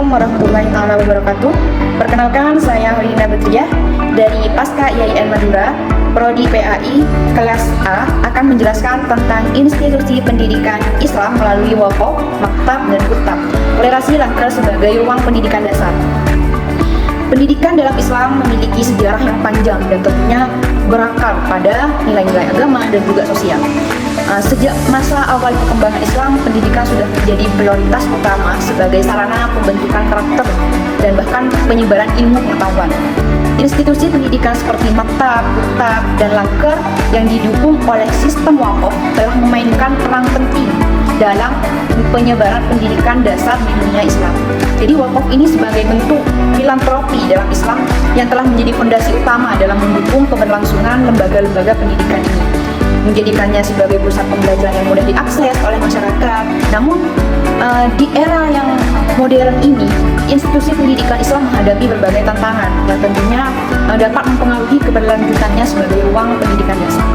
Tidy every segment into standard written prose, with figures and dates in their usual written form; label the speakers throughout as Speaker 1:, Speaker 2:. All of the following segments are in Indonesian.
Speaker 1: Assalamualaikum warahmatullahi wabarakatuh. Perkenalkan, saya Holina Betriah dari Pasca IAIN Madura, Prodi PAI kelas A, akan menjelaskan tentang institusi pendidikan Islam melalui wakaf, maktab, dan kutab. Toleransi Langker sebagai ruang pendidikan dasar. Pendidikan dalam Islam memiliki sejarah yang panjang dan tentunya berakar pada nilai-nilai agama dan juga sosial. Sejak masa awal perkembangan Islam, pendidikan sudah menjadi prioritas utama sebagai sarana pembentukan karakter dan bahkan penyebaran ilmu pengetahuan. Institusi pendidikan seperti maktab, kutab, dan langker yang didukung oleh sistem wakaf telah memainkan peran penting dalam penyebaran pendidikan dasar di dunia Islam. Jadi wakaf ini sebagai bentuk filantropi dalam Islam yang telah menjadi fondasi utama dalam mendukung keberlangsungan lembaga-lembaga pendidikan ini, menjadikannya sebagai pusat pembelajaran yang mudah diakses oleh masyarakat. Namun di era yang modern ini, institusi pendidikan Islam menghadapi berbagai tantangan yang tentunya dapat mempengaruhi keberlanjutannya sebagai ruang pendidikan dasar.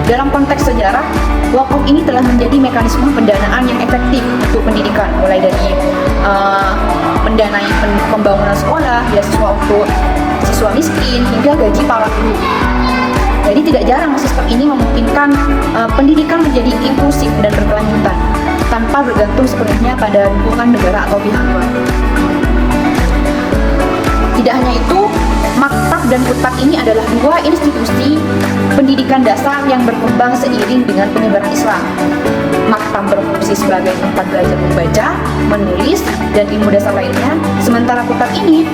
Speaker 1: Dalam konteks sejarah, wakaf ini telah menjadi mekanisme pendanaan yang efektif untuk pendidikan, mulai dari mendanai pembangunan sekolah, beasiswa untuk siswa miskin, hingga gaji para guru. Jadi tidak jarang sistem ini memungkinkan pendidikan menjadi inklusif dan berkelanjutan tanpa bergantung sepenuhnya pada dukungan negara atau pihak luar. Tidak hanya itu, maktab dan kutab ini adalah dua institusi pendidikan dasar yang berkembang seiring dengan penyebaran Islam. Maktab berfungsi sebagai tempat belajar membaca, menulis, dan ilmu dasar lainnya, sementara kutab ini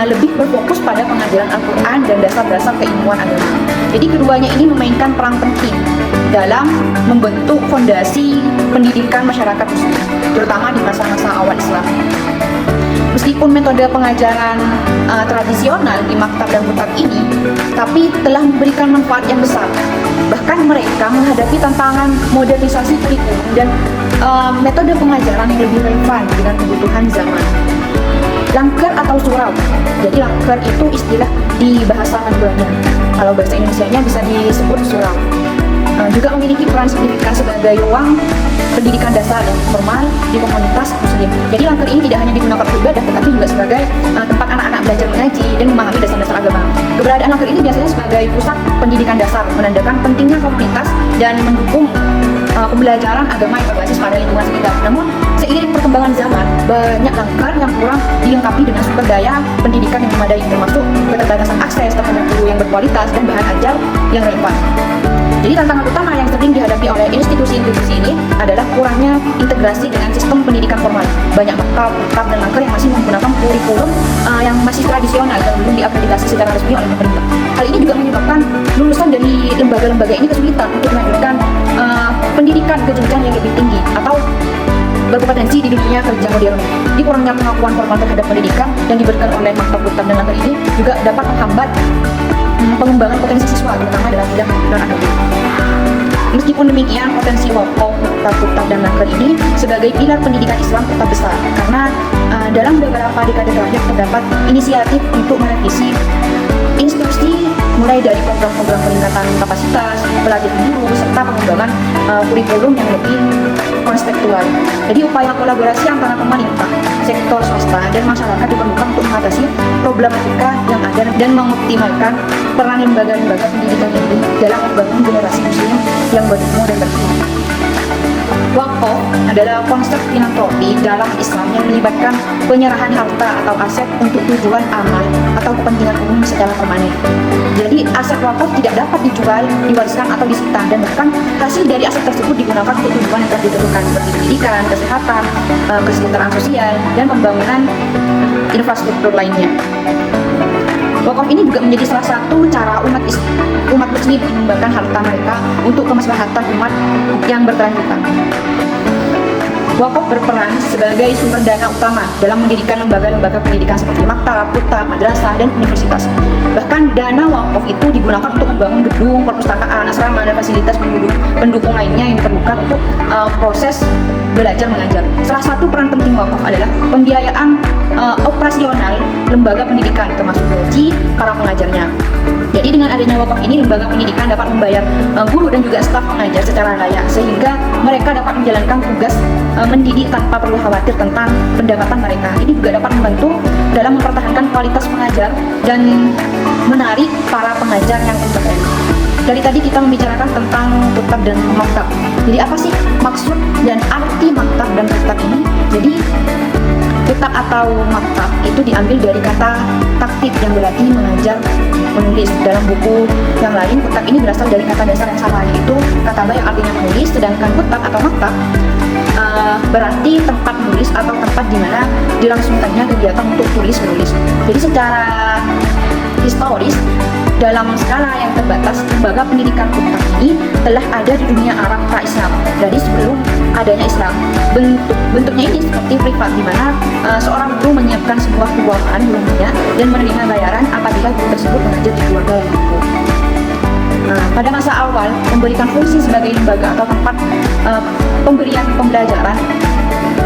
Speaker 1: lebih berfokus pada pengajaran Al-Quran dan dasar-dasar keilmuan agama. Jadi keduanya ini memainkan peran penting dalam membentuk fondasi pendidikan masyarakat Muslim, terutama di masa-masa awal Islam. Meskipun metode pengajaran tradisional di maktab dan kutab ini, tapi telah memberikan manfaat yang besar. Bahkan mereka menghadapi tantangan modernisasi kurikulum dan metode pengajaran yang lebih relevan dengan kebutuhan zaman. Langker atau surau. Jadi langker itu istilah di bahasa Maduranya. Kalau bahasa Indonesianya bisa disebut surau. Juga memiliki peran signifikan sebagai ruang pendidikan dasar dan formal di komunitas Muslim. Jadi langker ini tidak hanya digunakan untuk ibadah, tetapi juga sebagai tempat anak-anak belajar mengaji dan memahami dasar-dasar agama. Keberadaan langker ini biasanya sebagai pusat pendidikan dasar, menandakan pentingnya komunitas dan mendukung pembelajaran agama yang berbasis pada lingkungan sekitar. Namun, seiring perkembangan zaman, banyak langkar yang kurang dilengkapi dengan sumber daya pendidikan yang memadai, termasuk keterbatasan akses terhadap guru yang berkualitas dan bahan ajar yang relevan. Jadi tantangan utama yang sering dihadapi oleh institusi-institusi ini adalah kurangnya integrasi dengan sistem pendidikan formal. Banyak maktab, kutab, dan langker yang masih menggunakan kurikulum yang masih tradisional dan belum diakreditasi secara resmi oleh pemerintah. Hal ini juga menyebabkan lulusan dari lembaga-lembaga ini kesulitan untuk melanjutkan pendidikan ke jenjang yang lebih tinggi atau berkompetensi di dunia kerja modern. Di kurangnya pengakuan formal terhadap pendidikan yang diberikan oleh maktab, kutab, dan langker ini juga dapat menghambat pengembangan potensi siswa, terutama dalam bidang non-akademik. Meskipun demikian, potensi wakaf, maktab, kutab, dan langker ini sebagai pilar pendidikan Islam tetap besar, karena dalam beberapa dekade terakhir terdapat inisiatif untuk merevisi instruksi, mulai dari program-program peningkatan kapasitas, pelatihan guru, serta pengembangan kurikulum yang lebih kontekstual. Jadi upaya kolaborasi antara pemerintah, sektor swasta, dan masyarakat diperlukan untuk mengatasi problematika yang ada dan mengoptimalkan peran lembaga-lembaga pendidikan ini dalam membangun generasi Muslim yang berilmu dan berhikmah. Wakaf adalah konsep filantropi dalam Islam yang melibatkan penyerahan harta atau aset untuk tujuan amal atau kepentingan umum secara permanen. Jadi aset wakaf tidak dapat dijual, diwariskan, atau disita, dan bahkan hasil dari aset tersebut digunakan untuk tujuan yang telah ditentukan seperti pendidikan, kesehatan, kesejahteraan sosial, dan pembangunan infrastruktur lainnya. Wakaf ini juga menjadi salah satu cara umat Muslim menyumbangkan harta mereka untuk kemaslahatan umat yang berkelanjutan. Wakaf berperan sebagai sumber dana utama dalam mendirikan lembaga-lembaga pendidikan seperti maktab, kutab, madrasah, dan universitas. Bahkan dana wakaf itu digunakan untuk membangun gedung, perpustakaan, asrama, dan fasilitas pendukung lainnya yang diperlukan untuk proses belajar mengajar. Salah satu peran penting wakaf adalah pembiayaan operasional lembaga pendidikan, termasuk gaji para pengajarnya. Jadi dengan adanya wakaf ini, lembaga pendidikan dapat membayar guru dan juga staf pengajar secara layak, sehingga mereka dapat menjalankan tugas mendidik tanpa perlu khawatir tentang pendapatan mereka. Ini juga dapat membantu dalam mempertahankan kualitas pengajar dan menarik para pengajar yang kompeten. Dari tadi kita membicarakan tentang kutab dan maktab. Jadi apa sih maksud dan arti maktab dan kutab ini? Jadi kutab atau maktab itu diambil dari kata taktib yang berarti mengajar menulis. Dalam buku yang lain, kutab ini berasal dari kata dasar yang sama, yaitu kataba yang artinya menulis, sedangkan kutab atau maktab berarti tempat menulis atau tempat di mana dilangsungkannya kegiatan untuk tulis menulis. Jadi secara historis, dalam skala yang terbatas, lembaga pendidikan kutab ini telah ada di dunia Arab pra-Islam dari sebelum adanya Islam. Bentuknya ini seperti privat, di mana seorang guru menyiapkan sebuah ruangan gurunya dan menerima bayaran apabila guru tersebut mengajar di keluarga yang mampu. Pada masa awal memberikan fungsi sebagai lembaga atau tempat pemberian pembelajaran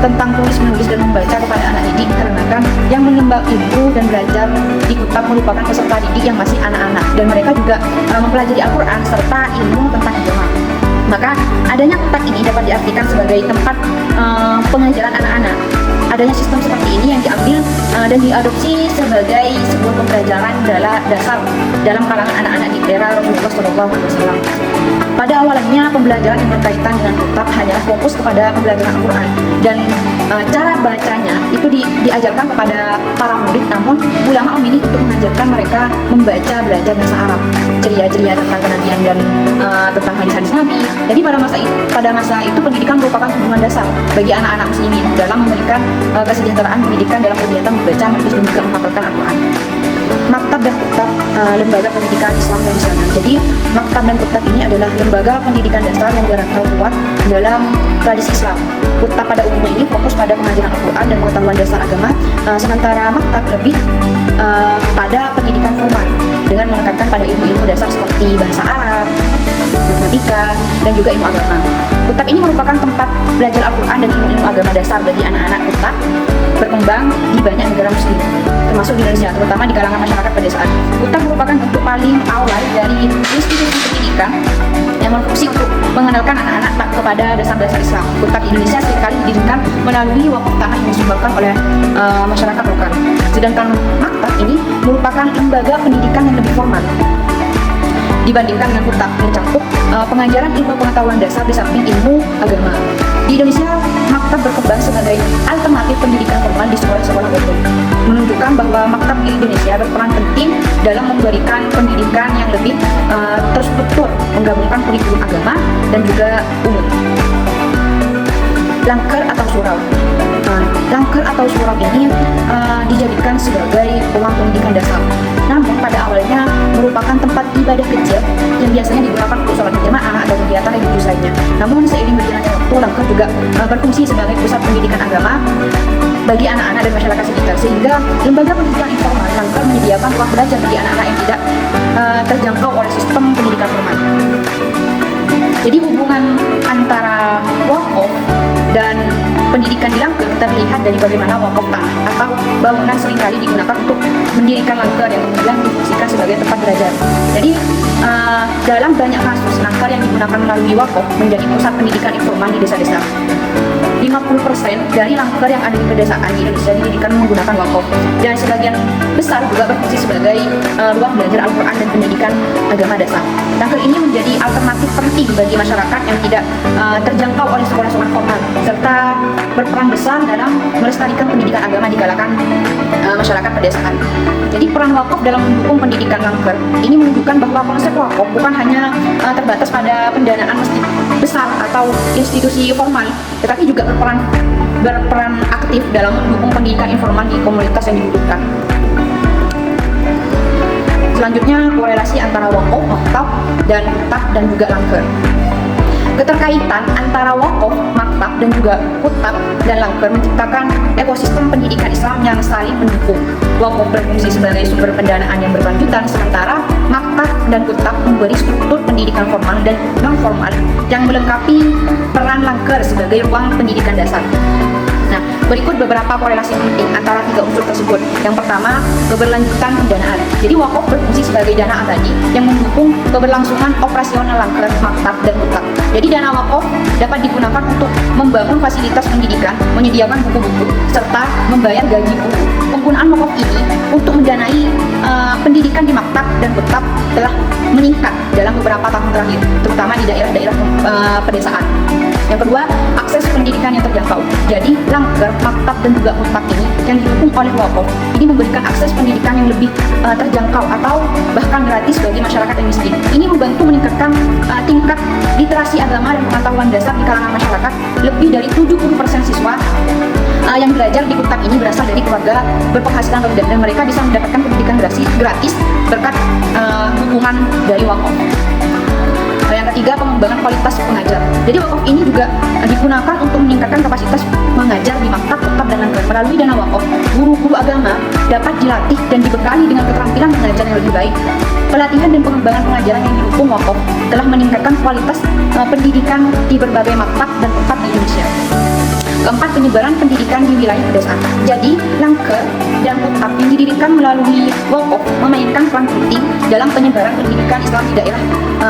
Speaker 1: tentang tulis menulis dan membaca kepada anak didik, karena yang menimba ilmu dan belajar di kutab merupakan peserta didik yang masih anak-anak, dan mereka juga mempelajari Al-Quran serta ilmu tentang agama. Maka adanya kutab ini dapat diartikan sebagai tempat pengajaran anak-anak. Adanya sistem seperti ini yang diambil dan diadopsi sebagai sebuah pembelajaran dasar dalam kalangan anak-anak di era Rasulullah SAW. Pada awalnya pembelajaran yang berkaitan dengan kutab hanyalah fokus kepada pembelajaran Al-Quran, dan cara bacanya itu diajarkan kepada para murid, namun ulama memilih untuk mengajarkan mereka membaca belajar bahasa Arab, ceria-ceria tentang kenabian dan tentang hadis-hadis Nabi. Jadi pada masa itu pendidikan merupakan hubungan dasar bagi anak-anak muslimin dalam memberikan kesejahteraan pendidikan dalam kegiatan membaca, menulis, dan juga menghafalkan Al-Quran. Maktab dan kutab lembaga pendidikan Islam yang sana. Jadi maktab dan kutab ini adalah lembaga pendidikan dasar yang berangkat kuat dalam tradisi Islam. Kutab pada umumnya ini fokus pada pengajaran Al-Quran dan pengetahuan dasar agama, sementara maktab lebih pada pendidikan formal dengan menekankan pada ilmu-ilmu dasar seperti bahasa Arab, matematika, dan juga ilmu agama. Kutab ini merupakan tempat belajar Al-Quran dan ilmu-ilmu agama dasar bagi anak-anak kutab berkembang di banyak negara muslim, termasuk di Indonesia, terutama di kalangan masyarakat pedesaan. Kutab merupakan bentuk paling awal dari institusi pendidikan yang berfungsi untuk mengenalkan anak-anak kepada dasar-dasar Islam. Kutab di Indonesia seringkali didirikan melalui wakaf tanah yang disumbangkan oleh masyarakat lokal. Sedangkan maktab ini merupakan lembaga pendidikan yang lebih formal dibandingkan dengan kutab, mencakup pengajaran ilmu pengetahuan dasar di samping ilmu agama. Di Indonesia, maktab berkembang sebagai alternatif pendidikan formal di sekolah-sekolah umum, menunjukkan bahwa maktab di Indonesia berperan penting dalam memberikan pendidikan yang lebih terstruktur, menggabungkan kurikulum agama dan juga umum. Langker atau surau. Langker atau surau ini dijadikan sebagai ruang pendidikan dasar. Namun pada awalnya merupakan tempat ibadah kecil yang biasanya digunakan untuk sholat berjamaah atau kegiatan religius lainnya. Namun seiring berjalannya waktu, langker juga berfungsi sebagai pusat pendidikan agama bagi anak-anak dan masyarakat sekitar, sehingga lembaga pendidikan informal langker menyediakan ruang belajar bagi anak-anak yang tidak terjangkau oleh sistem pendidikan formal. Jadi hubungan antara wakaf dan pendidikan di langker terlihat dari bagaimana wakaf tanah atau bangunan seringkali digunakan untuk mendirikan langker yang kemudian difungsikan sebagai tempat belajar. Jadi dalam banyak kasus, langker yang digunakan melalui wakaf menjadi pusat pendidikan informal di desa-desa. 50% dari langker yang ada di pedesaan di Indonesia didirikan menggunakan wakaf, dan sebagian besar juga berfungsi sebagai ruang belajar Al-Quran dan pendidikan agama dasar. Langker ini menjadi alternatif penting bagi masyarakat yang tidak terjangkau oleh sekolah-sekolah formal, serta berperan besar dalam melestarikan pendidikan agama di kalangan masyarakat pedesaan. Jadi peran wakaf dalam mendukung pendidikan langker ini menunjukkan bahwa konsep wakaf bukan hanya terbatas pada pendanaan masjid besar atau institusi formal, tetapi juga berperan aktif dalam mendukung pendidikan informal di komunitas yang dibutuhkan. Selanjutnya, korelasi antara wakaf, maktab, dan kutab dan juga langker. Keterkaitan antara wakaf, maktab, dan juga kutab dan langker menciptakan ekosistem pendidikan Islam yang saling mendukung. Wakaf berfungsi sebagai sumber pendanaan yang berkelanjutan, sementara maktab dan kutab memberi struktur pendidikan formal dan non-formal yang melengkapi peran langker sebagai ruang pendidikan dasar. Nah, Berikut beberapa korelasi penting antara tiga unsur tersebut. Yang pertama, keberlanjutan pendanaan. Jadi wakaf berfungsi sebagai dana abadi yang mendukung keberlangsungan operasional langkah, maktab, dan hutang. Jadi dana wakaf dapat digunakan untuk membangun fasilitas pendidikan, menyediakan buku-buku, serta membayar gaji guru. Penggunaan wakaf ini untuk mendanai pendidikan di maktab dan hutang telah meningkat dalam beberapa tahun terakhir, terutama di daerah-daerah pedesaan. Yang kedua, akses pendidikan yang terjangkau. Jadi langkah, maktab, dan juga hutang ini yang didukung oleh wakaf ini memberikan akses pendidikan yang lebih terjangkau atau bahkan gratis bagi masyarakat yang miskin. Ini membantu meningkatkan tingkat literasi agama dan pengetahuan dasar di kalangan masyarakat. Lebih dari 70% siswa yang belajar di hutang ini berasal dari keluarga berpenghasilan rendah dan mereka bisa mendapatkan pendidikan gratis berkat dukungan dari wakaf. Yang ketiga, pengembangan kualitas pengajar. Jadi wakaf ini juga digunakan untuk meningkatkan kapasitas mengajar di maktab, hutang, dan langkah. Melalui dana wakaf, guru-guru agama dapat dilatih dan dibekali dengan keterampilan mengajar yang lebih baik. Pelatihan dan pengembangan pengajaran yang didukung wakaf telah meningkatkan kualitas pendidikan di berbagai maktab dan hutang di Indonesia. Keempat, penyebaran pendidikan di wilayah pedesaan. Jadi, langkah dan hutang yang didirikan melalui wakaf memainkan peran penting dalam penyebaran pendidikan Islam di daerah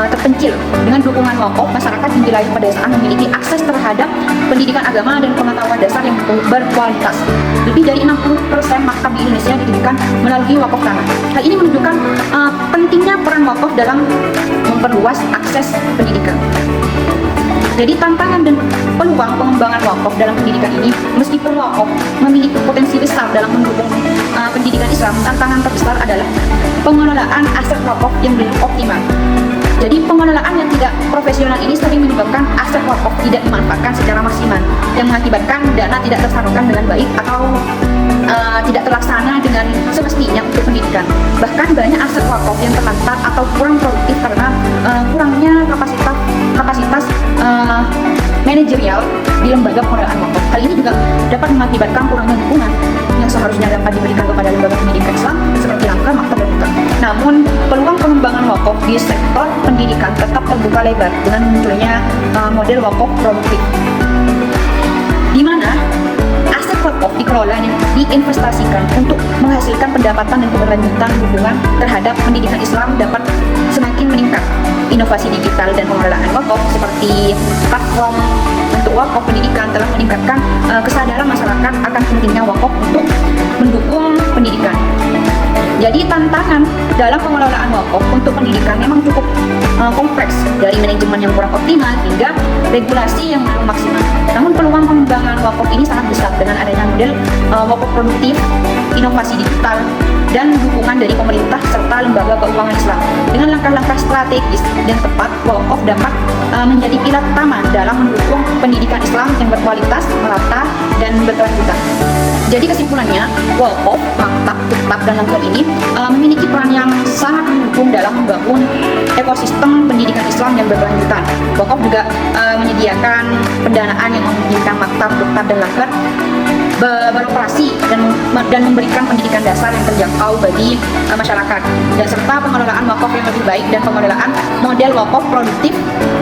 Speaker 1: terpencil. Dengan dukungan wakaf, masyarakat di wilayah pedesaan memiliki akses terhadap pendidikan agama dan pengetahuan dasar yang berkualitas. Lebih dari 60% maktab di Indonesia didirikan melalui wakaf tanah. Hal ini menunjukkan pentingnya peran wakaf dalam memperluas akses pendidikan. Jadi tantangan dan peluang pengembangan wakaf dalam pendidikan ini, meskipun wakaf memiliki potensi besar dalam mendukung pendidikan Islam, tantangan terbesar adalah pengelolaan aset wakaf yang belum optimal. Jadi pengelolaan yang tidak profesional ini sering menyebabkan aset wakaf tidak dimanfaatkan secara maksimal, yang mengakibatkan dana tidak tersalurkan dengan baik atau tidak terlaksana dengan semestinya untuk pendidikan. Bahkan banyak aset wakaf yang terlantar atau kurang produktif karena kurangnya kapasitas manajerial di lembaga pengelolaan wakaf. Hal ini juga dapat mengakibatkan kurangnya dukungan yang seharusnya dapat diberikan kepada lembaga pendidikan Islam seperti langkah, maktab, dan hutang. Namun, peluang pengembangan wakaf di sektor pendidikan tetap terbuka lebar dengan munculnya model wakaf produktif, di mana aset wakaf dikelola dan diinvestasikan untuk menghasilkan pendapatan dan keberlanjutan dukungan terhadap pendidikan Islam dapat semakin meningkat. Inovasi digital dan pengelolaan wakaf seperti platform untuk wakaf pendidikan telah meningkatkan kesadaran masyarakat akan pentingnya wakaf untuk mendukung pendidikan. Jadi tantangan dalam pengelolaan wakaf untuk pendidikan memang cukup kompleks, dari manajemen yang kurang optimal hingga regulasi yang belum maksimal. Namun peluang pengembangan wakaf ini sangat besar dengan adanya model wakaf produktif, inovasi digital, dan dukungan dari pemerintah serta lembaga keuangan Islam. Dengan langkah-langkah strategis dan tepat, wakaf dapat menjadi pilar utama dalam mendukung pendidikan Islam yang berkualitas, merata, dan berkelanjutan. Jadi kesimpulannya, wakaf, maktab, hutang, dan langkah ini memiliki peran yang sangat mendukung dalam membangun ekosistem pendidikan Islam yang berkelanjutan. Wakaf juga menyediakan pendanaan yang memungkinkan maktab, hutang, dan langkah beroperasi dan memberikan pendidikan dasar yang terjangkau bagi masyarakat, dan serta pengelolaan wakaf yang lebih baik dan pengelolaan model wakaf produktif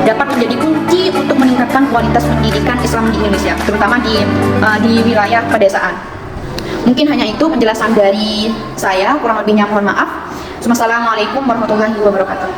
Speaker 1: dapat menjadi kunci untuk meningkatkan kualitas pendidikan Islam di Indonesia, terutama di wilayah pedesaan. Mungkin hanya itu penjelasan dari saya, kurang lebihnya mohon maaf. Wassalamualaikum warahmatullahi wabarakatuh.